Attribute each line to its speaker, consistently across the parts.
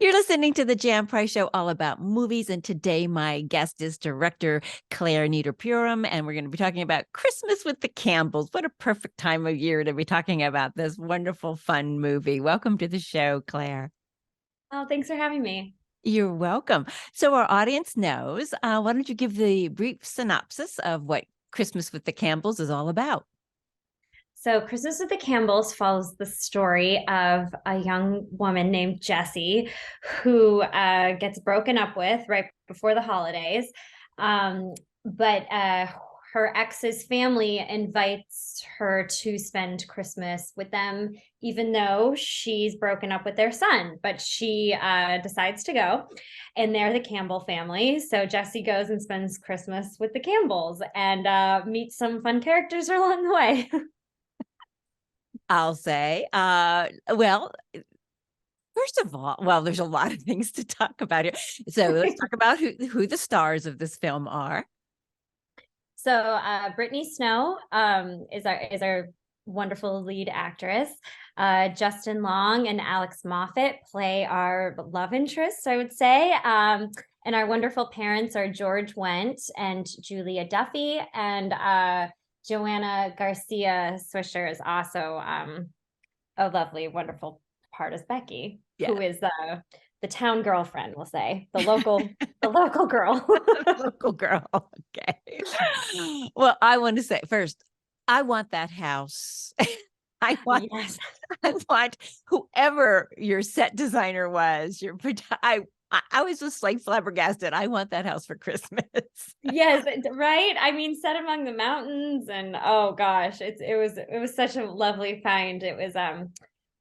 Speaker 1: You're listening to the Jan Price Show, all about movies. And today, my guest is director Clare Niederpruem, and we're going to be talking about Christmas with the Campbells. What a perfect time of year to be talking about this wonderful, fun movie. Welcome to the show, Clare.
Speaker 2: Oh, thanks for having me.
Speaker 1: You're welcome. So, our audience knows. Why don't you give the brief synopsis of what Christmas with the Campbells is all about?
Speaker 2: So, Christmas with the Campbells follows the story of a young woman named Jessie who gets broken up with right before the holidays. But her ex's family invites her to spend Christmas with them, even though she's broken up with their son. But she decides to go, and they're the Campbell family. So, Jessie goes and spends Christmas with the Campbells and meets some fun characters along the way.
Speaker 1: I'll say, first of all, there's a lot of things to talk about here. So let's talk about who the stars of this film are.
Speaker 2: So Brittany Snow is our wonderful lead actress. Justin Long and Alex Moffat play our love interests, I would say. And our wonderful parents are George Wendt and Julia Duffy, and Joanna Garcia Swisher is also a lovely, wonderful part as Becky, who is the town girlfriend, we'll say, the local girl.
Speaker 1: Local girl. Okay. Well, I want to say first, I want that house. I want
Speaker 2: Yes.
Speaker 1: I want whoever your set designer was, I was just like flabbergasted. I want that house for Christmas.
Speaker 2: Yes, right. I mean, set among the mountains, and oh gosh, it was such a lovely find. It was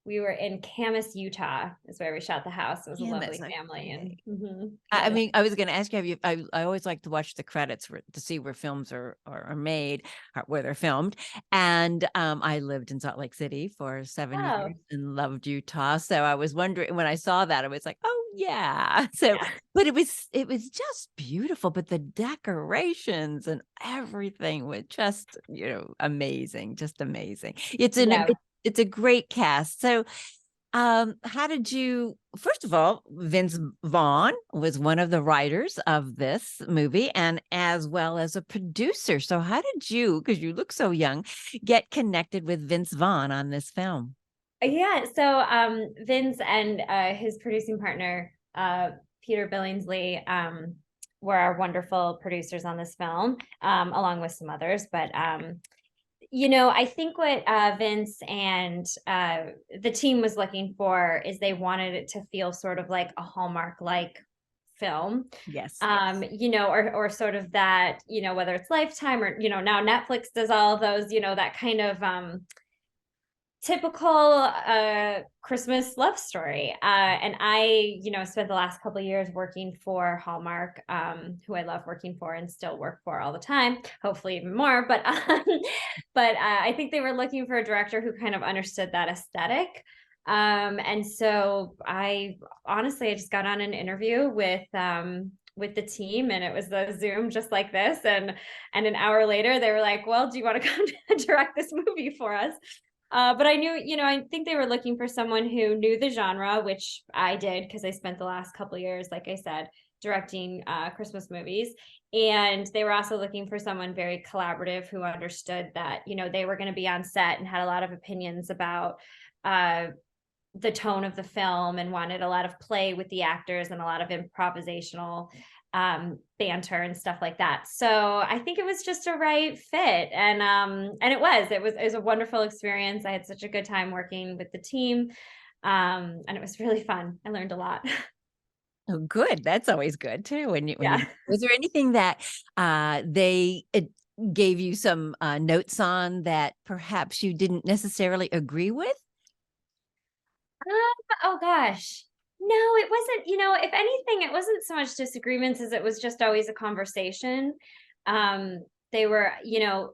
Speaker 2: we were in Camas, Utah, is where we shot the house. It was a lovely family, and
Speaker 1: I mean, I was going to ask you, I always like to watch the credits to see where films are made, or where they're filmed. And I lived in Salt Lake City for 7 years and loved Utah. So I was wondering, when I saw that, I was like, oh yeah. So,
Speaker 2: yeah.
Speaker 1: but it was just beautiful. But the decorations and everything was just, amazing, just amazing. It's a great cast. So how did you, first of all, Vince Vaughn was one of the writers of this movie and as well as a producer. So how did you, because you look so young, get connected with Vince Vaughn on this film?
Speaker 2: Yeah, so Vince and his producing partner, Peter Billingsley, were our wonderful producers on this film, along with some others. But I think what Vince and the team was looking for is they wanted it to feel sort of like a Hallmark-like film.
Speaker 1: Yes.
Speaker 2: Or sort of that, whether it's Lifetime or, now Netflix does all of those, that kind of typical Christmas love story. And I, spent the last couple of years working for Hallmark, who I love working for and still work for all the time, hopefully even more. But I think they were looking for a director who kind of understood that aesthetic. And so I just got on an interview with the team, and it was the Zoom just like this. And an hour later, they were like, well, do you want to come direct this movie for us? But I knew, I think they were looking for someone who knew the genre, which I did because I spent the last couple of years, like I said, directing Christmas movies. And they were also looking for someone very collaborative who understood that, they were going to be on set and had a lot of opinions about the tone of the film and wanted a lot of play with the actors and a lot of improvisational banter and stuff like that. So I think it was just a right fit. And it was a wonderful experience. I had such a good time working with the team. And it was really fun. I learned a lot.
Speaker 1: Oh, good. That's always good too.
Speaker 2: Yeah.
Speaker 1: Was there anything that they gave you some notes on that perhaps you didn't necessarily agree with?
Speaker 2: Oh gosh. No, it wasn't, if anything, it wasn't so much disagreements as it was just always a conversation. They were,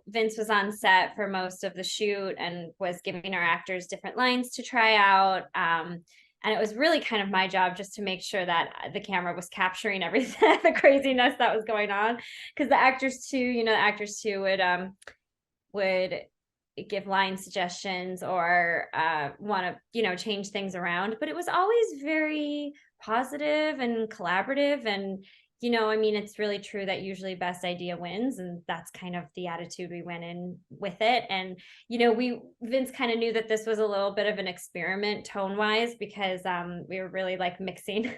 Speaker 2: Vince was on set for most of the shoot and was giving our actors different lines to try out. And it was really kind of my job just to make sure that the camera was capturing everything, the craziness that was going on. Because the actors too would give line suggestions or want to change things around, but it was always very positive and collaborative. And, you know, I mean, it's really true that usually best idea wins. And that's kind of the attitude we went in with it. And, you know, Vince kind of knew that this was a little bit of an experiment tone wise, because we were really like mixing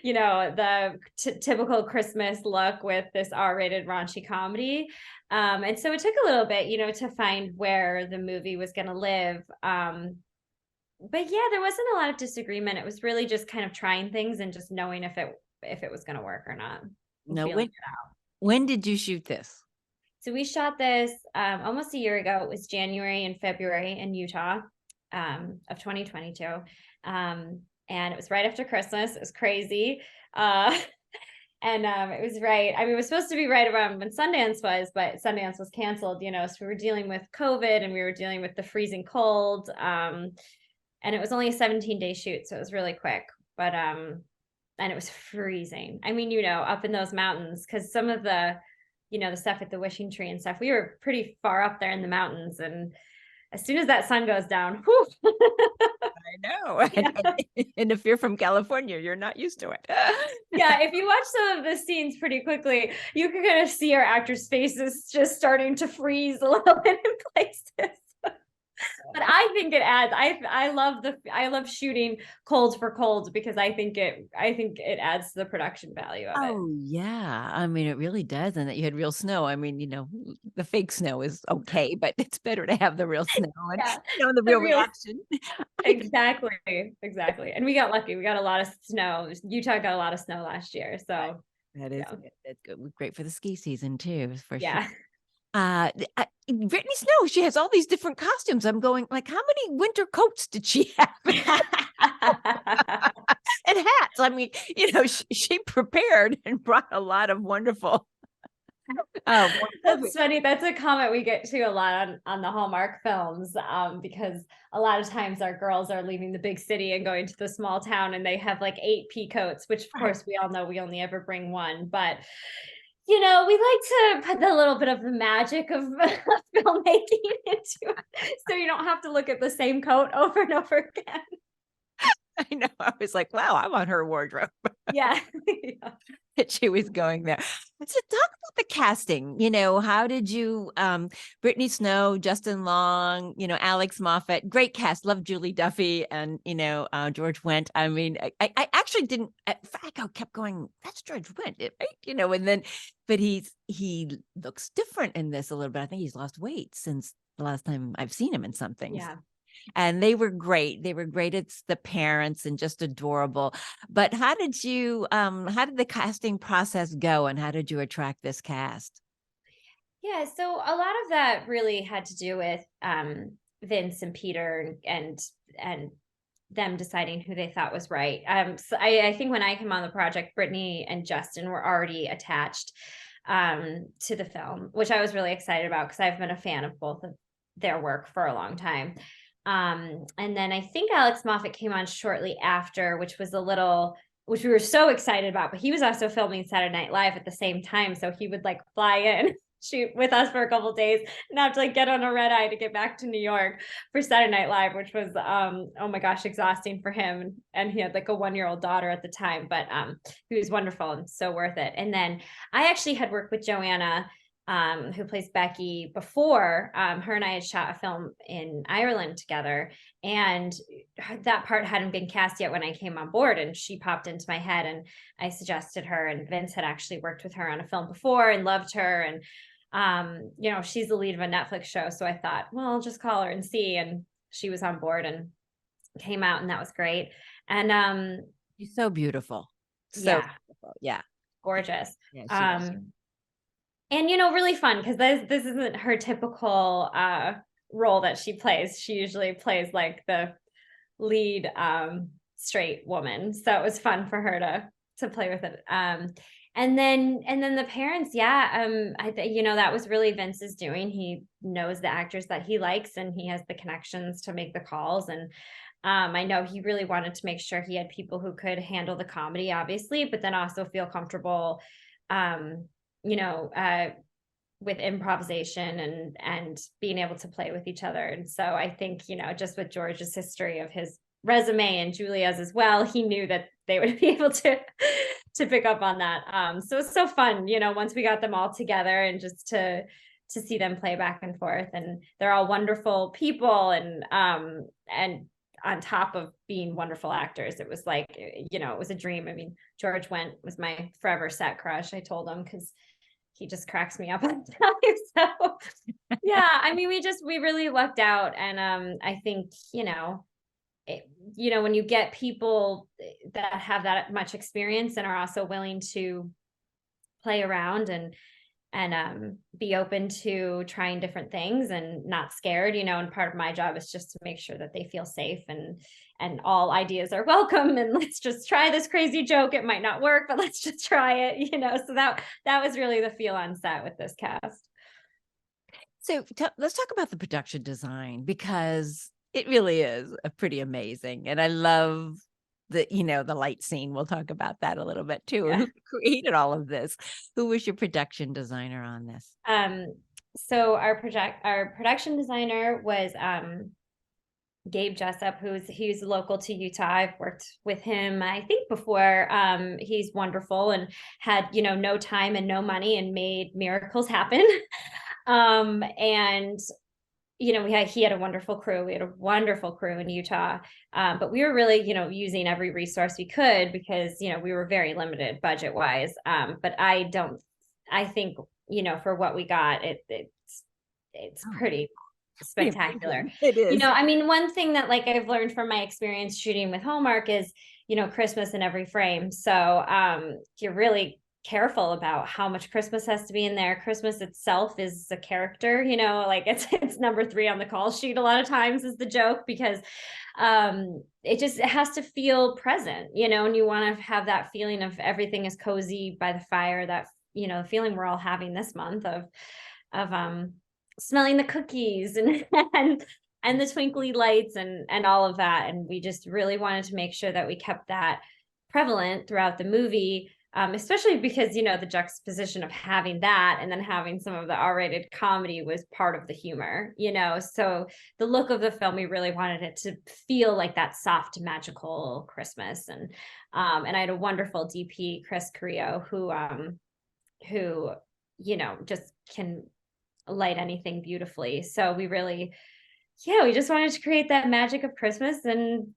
Speaker 2: you know, the typical Christmas look with this R-rated raunchy comedy. And so it took a little bit, you know, to find where the movie was going to live. But yeah, there wasn't a lot of disagreement. It was really just kind of trying things and just knowing if it was going to work or not.
Speaker 1: No, when did you shoot this?
Speaker 2: So we shot this almost a year ago. It was January and February in Utah of 2022. And it was right after Christmas. It was crazy. And it was right. I mean, it was supposed to be right around when Sundance was, but Sundance was canceled, you know, so we were dealing with COVID and we were dealing with the freezing cold. And it was only a 17-day shoot, so it was really quick. But and it was freezing. I mean, you know, up in those mountains, because some of the, you know, the stuff at the wishing tree and stuff, we were pretty far up there in the mountains. And as soon as that sun goes down, whew.
Speaker 1: I know. Yeah. And if you're from California, you're not used to it.
Speaker 2: Yeah, if you watch some of the scenes pretty quickly, you can kind of see our actors' faces just starting to freeze a little bit in places. But I think it adds. I love shooting cold for cold, because I think it adds to the production value of it.
Speaker 1: Oh yeah, I mean it really does. And that you had real snow. I mean, you know, the fake snow is okay, but it's better to have the real snow and
Speaker 2: Yeah,
Speaker 1: you know, the real reaction.
Speaker 2: Exactly. And we got lucky. We got a lot of snow. Utah got a lot of snow last year, so
Speaker 1: that is good. That's good. Great for the ski season too, for
Speaker 2: yeah.
Speaker 1: sure. Brittany Snow, she has all these different costumes. I'm going like, how many winter coats did she have? And hats. I mean, you know, she prepared and brought a lot of wonderful.
Speaker 2: That's funny. That's a comment we get to a lot on the Hallmark films, because a lot of times our girls are leaving the big city and going to the small town, and they have like 8 pea coats, which of course we all know we only ever bring one, but you know, we like to put a little bit of the magic of filmmaking into it, so you don't have to look at the same coat over and over again.
Speaker 1: I know. I was like, wow, I'm on her wardrobe.
Speaker 2: Yeah.
Speaker 1: She was going there. So talk about the casting. You know, how did you, Brittany Snow, Justin Long, you know, Alex Moffat, great cast. Love Julie Duffy and, you know, George Wendt. I mean, I actually didn't, at fact, I kept going, that's George Wendt, right? You know, and then, but he looks different in this a little bit. I think he's lost weight since the last time I've seen him in something.
Speaker 2: Yeah.
Speaker 1: And they were great. They were great. It's the parents and just adorable. But how did the casting process go, and how did you attract this cast?
Speaker 2: Yeah, so a lot of that really had to do with Vince and Peter and them deciding who they thought was right. So I think when I came on the project, Brittany and Justin were already attached to the film, which I was really excited about, because I've been a fan of both of their work for a long time. And then I think Alex Moffat came on shortly after, which we were so excited about, but he was also filming Saturday Night Live at the same time. So he would like fly in, shoot with us for a couple of days, and have to like get on a red eye to get back to New York for Saturday Night Live, which was, oh my gosh, exhausting for him. And he had like a 1-year-old daughter at the time, but he was wonderful and so worth it. And then I actually had worked with Joanna, who plays Becky, before. Her and I had shot a film in Ireland together, and that part hadn't been cast yet when I came on board, and she popped into my head and I suggested her, and Vince had actually worked with her on a film before and loved her. And you know, she's the lead of a Netflix show, so I thought, well, I'll just call her and see. And she was on board and came out, and that was great. And
Speaker 1: she's so beautiful. Beautiful. Yeah.
Speaker 2: Gorgeous. Yeah, and, you know, really fun, because this isn't her typical role that she plays. She usually plays like the lead straight woman. So it was fun for her to play with it. And then the parents, yeah, you know, that was really Vince's doing. He knows the actors that he likes, and he has the connections to make the calls. And I know he really wanted to make sure he had people who could handle the comedy, obviously, but then also feel comfortable, you know, with improvisation and being able to play with each other. And so I think, you know, just with George's history of his resume and Julia's as well, he knew that they would be able to pick up on that. So it's so fun, once we got them all together and just to see them play back and forth, and they're all wonderful people, and on top of being wonderful actors, it was like, it was a dream. I mean, George was my forever set crush. I told him, because he just cracks me up on time. So yeah, I mean, we really lucked out. And I think, when you get people that have that much experience and are also willing to play around and be open to trying different things and not scared, and part of my job is just to make sure that they feel safe, and all ideas are welcome, and let's just try this crazy joke. It might not work, but let's just try it, so that was really the feel on set with this cast.
Speaker 1: So let's talk about the production design, because it really is pretty amazing. And I love the light scene. We'll talk about that a little bit too. Yeah. Who created all of this? Who was your production designer on this?
Speaker 2: So our production designer was Gabe Jessup, he's local to Utah. I've worked with him, I think, before. He's wonderful and had, no time and no money and made miracles happen. And he had a wonderful crew. We had a wonderful crew in Utah. But we were really, using every resource we could, because, we were very limited budget wise. But I think, for what we got, it's pretty spectacular.
Speaker 1: It is.
Speaker 2: I mean, one thing that I've learned from my experience shooting with Hallmark is, Christmas in every frame. So you're really careful about how much Christmas has to be in there. Christmas itself is a character, it's number 3 on the call sheet a lot of times, is the joke, because it has to feel present, and you want to have that feeling of everything is cozy by the fire, that the feeling we're all having this month of smelling the cookies and and the twinkly lights and all of that. And we just really wanted to make sure that we kept that prevalent throughout the movie. Especially because, the juxtaposition of having that and then having some of the R-rated comedy was part of the humor, so the look of the film, we really wanted it to feel like that soft, magical Christmas. And I had a wonderful DP, Chris Carrillo, who, just can light anything beautifully. So we just wanted to create that magic of Christmas. And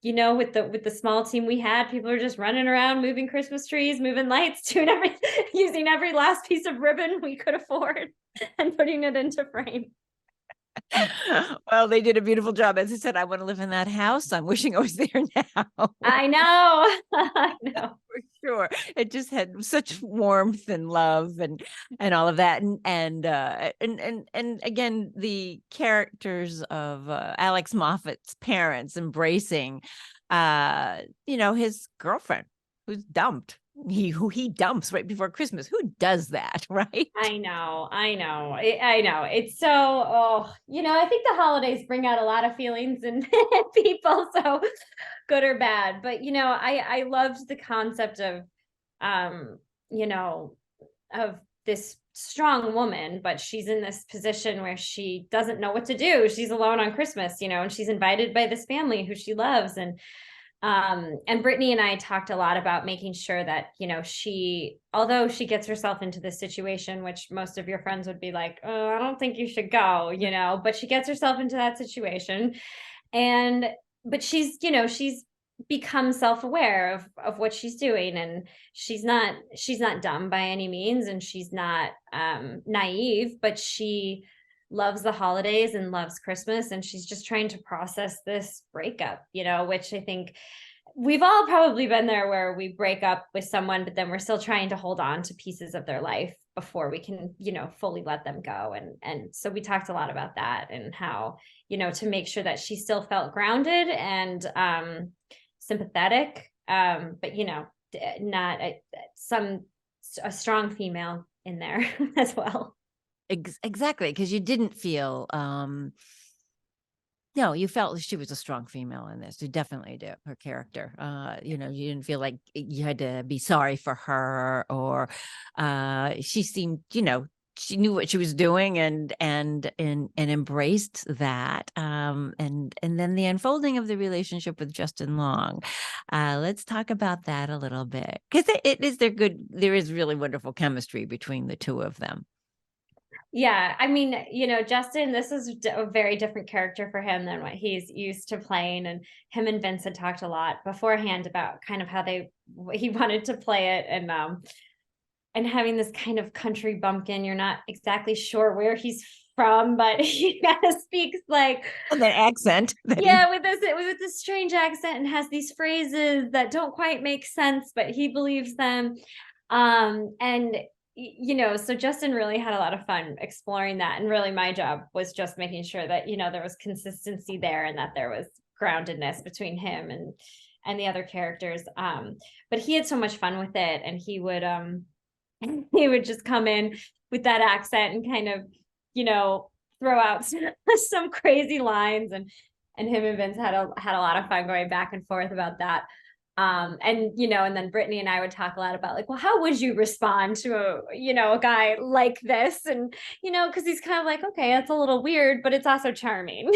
Speaker 2: with the small team we had, people are just running around, moving Christmas trees, moving lights, doing using every last piece of ribbon we could afford and putting it into frame.
Speaker 1: Well, they did a beautiful job. As I said, I want to live in that house. I'm wishing I was there now.
Speaker 2: I know.
Speaker 1: For sure. It just had such warmth and love and all of that. And again, the characters of Alex Moffat's parents embracing his girlfriend who's dumped. Who he dumps right before Christmas. Who does that, right?
Speaker 2: I know. It's so, I think the holidays bring out a lot of feelings in people, so good or bad. But, I loved the concept of, of this strong woman, but she's in this position where she doesn't know what to do. She's alone on Christmas, and she's invited by this family who she loves. And Brittany and I talked a lot about making sure that, although she gets herself into this situation, which most of your friends would be like, oh, I don't think you should go, but she gets herself into that situation. But she's become self-aware of what she's doing, and she's not dumb by any means, and she's not naive, but she loves the holidays and loves Christmas, and she's just trying to process this breakup, which I think we've all probably been there, where we break up with someone, but then we're still trying to hold on to pieces of their life before we can, fully let them go. And so we talked a lot about that, and how, to make sure that she still felt grounded and sympathetic, but, not a strong female in there as well.
Speaker 1: Exactly, because you didn't feel no, you felt she was a strong female in this. You definitely do. Her character, you didn't feel like you had to be sorry for her, or she seemed, she knew what she was doing and embraced that. And then the unfolding of the relationship with Justin Long. Let's talk about that a little bit, because there is really wonderful chemistry between the two of them.
Speaker 2: Yeah, I mean, Justin, this is a very different character for him than what he's used to playing. And him and Vince had talked a lot beforehand about kind of how he wanted to play it, and having this kind of country bumpkin. You're not exactly sure where he's from, but he kind of speaks like
Speaker 1: that accent.
Speaker 2: With this strange accent, and has these phrases that don't quite make sense, but he believes them. And so Justin really had a lot of fun exploring that. And really my job was just making sure that, there was consistency there, and that there was groundedness between him and the other characters. But he had so much fun with it, and he would just come in with that accent and kind of, throw out some crazy lines, and him and Vince had a lot of fun going back and forth about that. And then Brittany and I would talk a lot about like, well, how would you respond to a guy like this? And, cause he's kind of like, okay, that's a little weird, but it's also charming,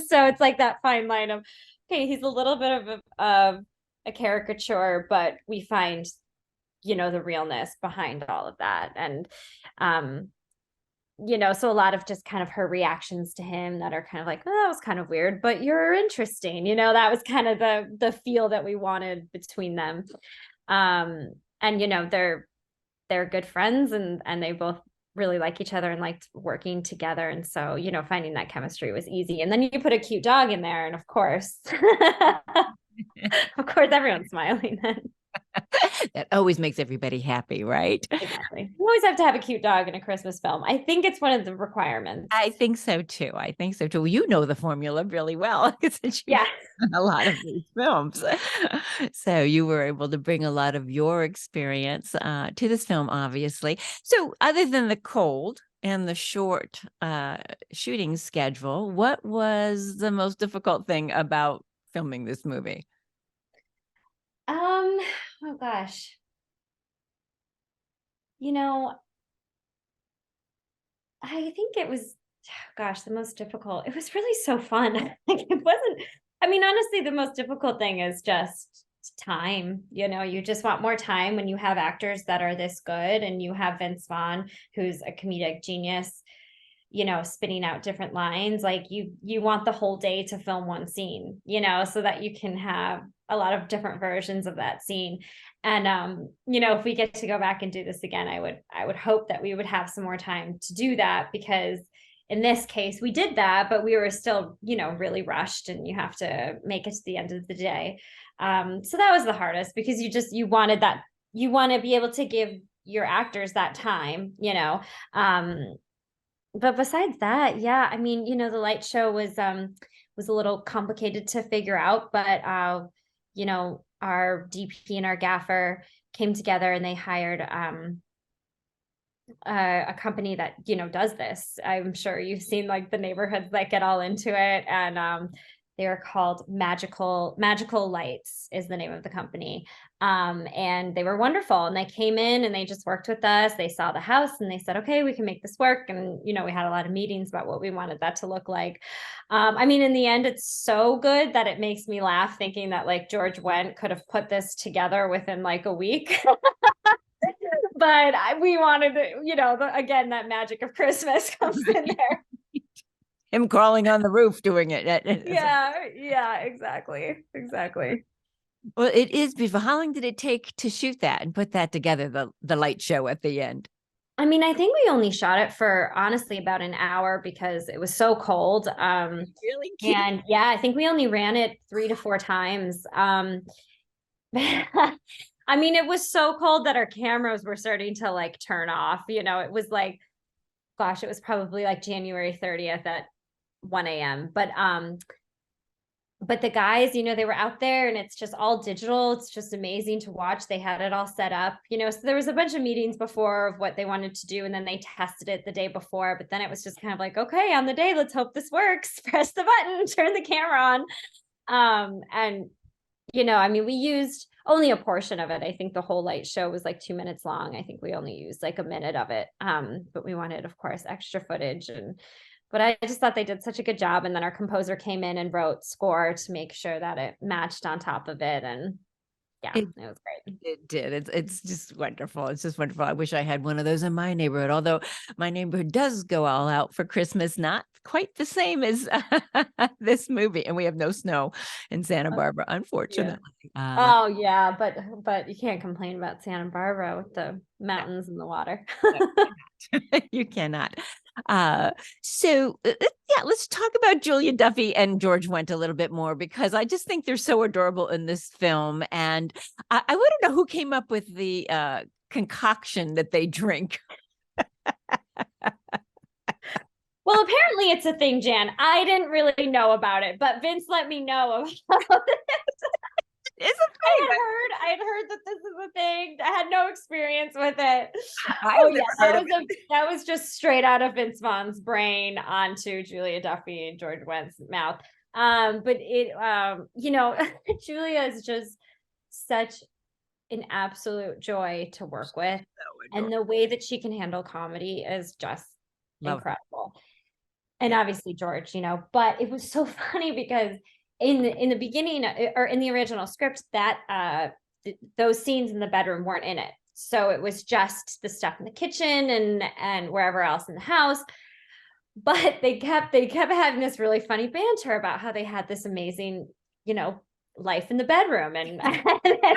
Speaker 2: so it's like that fine line of, okay, he's a little bit of a caricature, but we find, the realness behind all of that. And, so a lot of just kind of her reactions to him that are kind of like, oh, that was kind of weird, but you're interesting. That was kind of the feel that we wanted between them. And, they're good friends, and they both really like each other and liked working together. And so, finding that chemistry was easy. And then you put a cute dog in there, and of course, everyone's smiling then.
Speaker 1: That always makes everybody happy, right?
Speaker 2: Exactly. You always have to have a cute dog in a Christmas film. I think it's one of the requirements.
Speaker 1: I think so too. Well, you know the formula really well, since you've done a lot of these films. So you were able to bring a lot of your experience to this film, obviously. So other than the cold and the short shooting schedule, what was the most difficult thing about filming this movie?
Speaker 2: Oh gosh. I think it was, the most difficult. It was really so fun. Like it wasn't, honestly, the most difficult thing is just time. You just want more time when you have actors that are this good, and you have Vince Vaughn, who's a comedic genius, spitting out different lines. Like you want the whole day to film one scene, so that you can have a lot of different versions of that scene. And if we get to go back and do this again, I would hope that we would have some more time to do that, because in this case we did that, but we were still, really rushed, and you have to make it to the end of the day. So that was the hardest, because you want to be able to give your actors that time, but besides that, the light show was a little complicated to figure out, but our DP and our gaffer came together, and they hired a company that does this. I'm sure you've seen like the neighborhoods that get all into it, and they are called Magical Lights is the name of the company. And they were wonderful, and they came in and they just worked with us. They saw the house and they said, okay, we can make this work. And, we had a lot of meetings about what we wanted that to look like. In the end, it's so good that it makes me laugh thinking that like George Wendt could have put this together within like a week. But we wanted, again, that magic of Christmas comes in there.
Speaker 1: Him crawling on the roof doing it.
Speaker 2: Yeah, exactly.
Speaker 1: Well, it is beautiful. How long did it take to shoot that and put that together, the light show at the end?
Speaker 2: I think we only shot it for honestly about an hour, because it was so cold.
Speaker 1: Really cute.
Speaker 2: And I think we only ran it 3 to 4 times. It was so cold that our cameras were starting to like turn off. It was like, gosh, it was probably like January 30th at 1 a.m. But the guys, they were out there, and it's just all digital. It's just amazing to watch. They had it all set up, so there was a bunch of meetings before of what they wanted to do. And then they tested it the day before, but then it was just kind of like, okay, on the day, let's hope this works. Press the button, turn the camera on. And I mean, we used only a portion of it. I think the whole light show was like 2 minutes long. I think we only used like a minute of it. But we wanted, of course, extra footage. But I just thought they did such a good job. And then our composer came in and wrote score to make sure that it matched on top of it. And yeah, it was great.
Speaker 1: It did. It's just wonderful. It's just wonderful. I wish I had one of those in my neighborhood, although my neighborhood does go all out for Christmas, not quite the same as this movie. And we have no snow in Santa Barbara, unfortunately.
Speaker 2: Oh yeah, but you can't complain about Santa Barbara with the mountains and the water.
Speaker 1: You cannot. So yeah, let's talk about Julia Duffy and George Wendt a little bit more, because I just think they're so adorable in this film. And I want to know who came up with the concoction that they drink.
Speaker 2: Well, apparently it's a thing, Jan. I didn't really know about it, but Vince let me know about it.
Speaker 1: It's a thing.
Speaker 2: I had heard that this is a thing. I had no experience with it. That was just straight out of Vince Vaughn's brain onto Julia Duffy and George Wendt's mouth. But it, Julia is just such an absolute joy to work with, and the way that she can handle comedy is just incredible. And obviously George, but it was so funny because in the beginning, or in the original script, that those scenes in the bedroom weren't in it. So it was just the stuff in the kitchen and wherever else in the house. But they kept having this really funny banter about how they had this amazing, life in the bedroom, and it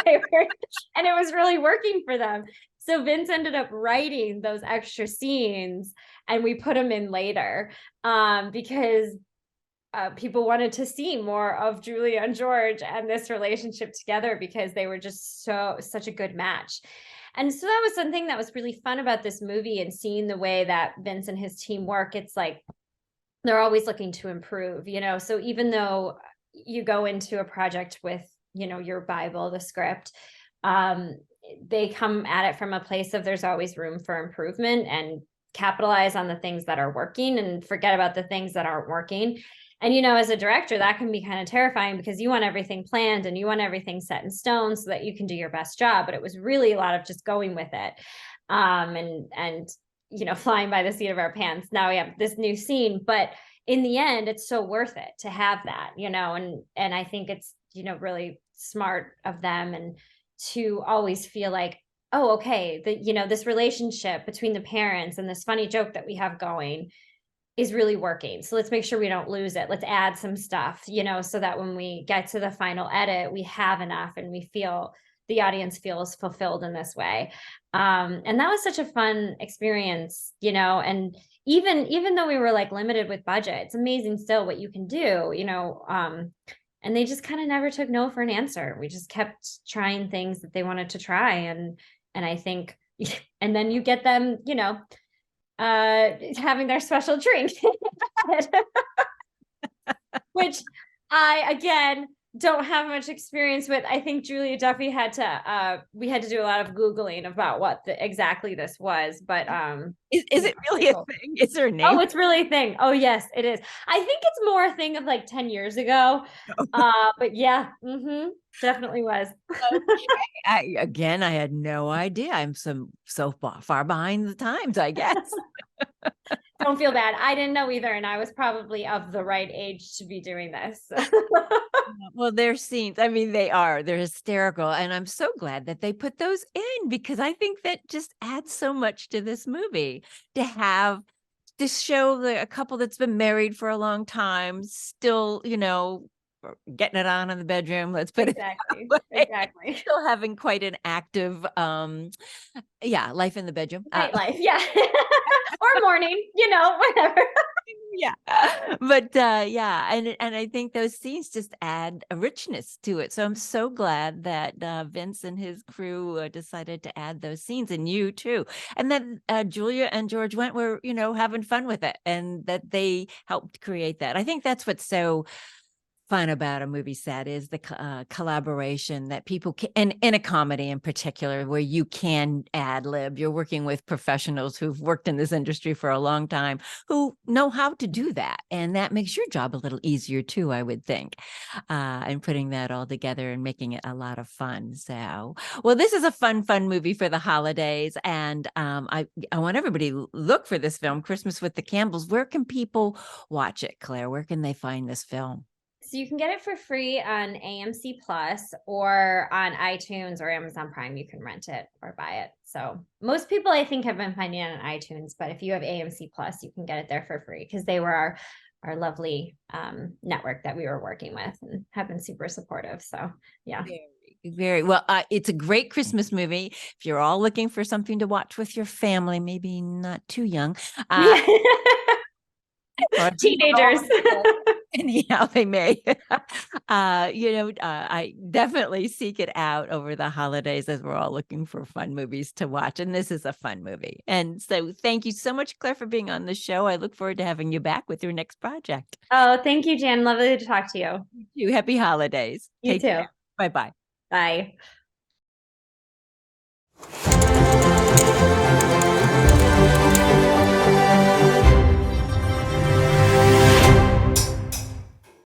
Speaker 2: was really working for them. So Vince ended up writing those extra scenes, and we put them in later because people wanted to see more of Julia and George and this relationship together, because they were just such a good match. And so that was something that was really fun about this movie, and seeing the way that Vince and his team work. It's like they're always looking to improve, so even though you go into a project with, your Bible, the script, they come at it from a place of there's always room for improvement, and capitalize on the things that are working and forget about the things that aren't working. And, as a director, that can be kind of terrifying, because you want everything planned and you want everything set in stone so that you can do your best job. But it was really a lot of just going with it. And flying by the seat of our pants. Now we have this new scene, but in the end, it's so worth it to have that, and I think it's, really smart of them, and to always feel like, oh, okay, this relationship between the parents and this funny joke that we have going is really working. So let's make sure we don't lose it. Let's add some stuff, so that when we get to the final edit, we have enough, and we feel the audience feels fulfilled in this way. And that was such a fun experience, and even though we were like limited with budget, it's amazing still what you can do, and they just kind of never took no for an answer. We just kept trying things that they wanted to try. And I think, and then you get them, having their special drink, which I, again, don't have much experience with. I think Julia Duffy we had to do a lot of Googling about what exactly this was, but
Speaker 1: is it really a thing? Is there a name?
Speaker 2: Oh, it's really a thing. Oh yes, it is. I think it's more a thing of like 10 years ago. But yeah, definitely was.
Speaker 1: Okay. I had no idea. I'm so far behind the times, I guess.
Speaker 2: Don't feel bad. I didn't know either, and I was probably of the right age to be doing this.
Speaker 1: Well, their scenes, they're hysterical, and I'm so glad that they put those in, because I think that just adds so much to this movie to show a couple that's been married for a long time, still, getting it on in the bedroom. Let's put exactly. Still having quite an active, life in the bedroom.
Speaker 2: Life, yeah. Or morning, whatever.
Speaker 1: Yeah. But and I think those scenes just add a richness to it. So I'm so glad that Vince and his crew decided to add those scenes, and you too. And then Julia and George Wendt were, having fun with it, and that they helped create that. I think that's what's so fun about a movie set is the collaboration that people can, and in a comedy in particular, where you can ad lib. You're working with professionals who've worked in this industry for a long time, who know how to do that, and that makes your job a little easier too, I would think, and putting that all together and making it a lot of fun. So, well, this is a fun movie for the holidays, and I want everybody to look for this film, Christmas with the Campbells. Where can people watch it, Claire? Where can they find this film?
Speaker 2: So you can get it for free on AMC Plus or on iTunes or Amazon Prime. You can rent it or buy it. So most people, I think, have been finding it on iTunes, but if you have AMC Plus, you can get it there for free because they were our lovely network that we were working with and have been super supportive. So yeah.
Speaker 1: Very well. It's a great Christmas movie. If you're all looking for something to watch with your family, maybe not too young.
Speaker 2: Teenagers.
Speaker 1: Anyhow, they may. I definitely seek it out over the holidays as we're all looking for fun movies to watch. And this is a fun movie. And so thank you so much, Claire, for being on the show. I look forward to having you back with your next project.
Speaker 2: Oh, thank you, Jan. Lovely to talk to you.
Speaker 1: You happy holidays.
Speaker 2: You too.
Speaker 1: Bye-bye.
Speaker 2: Bye.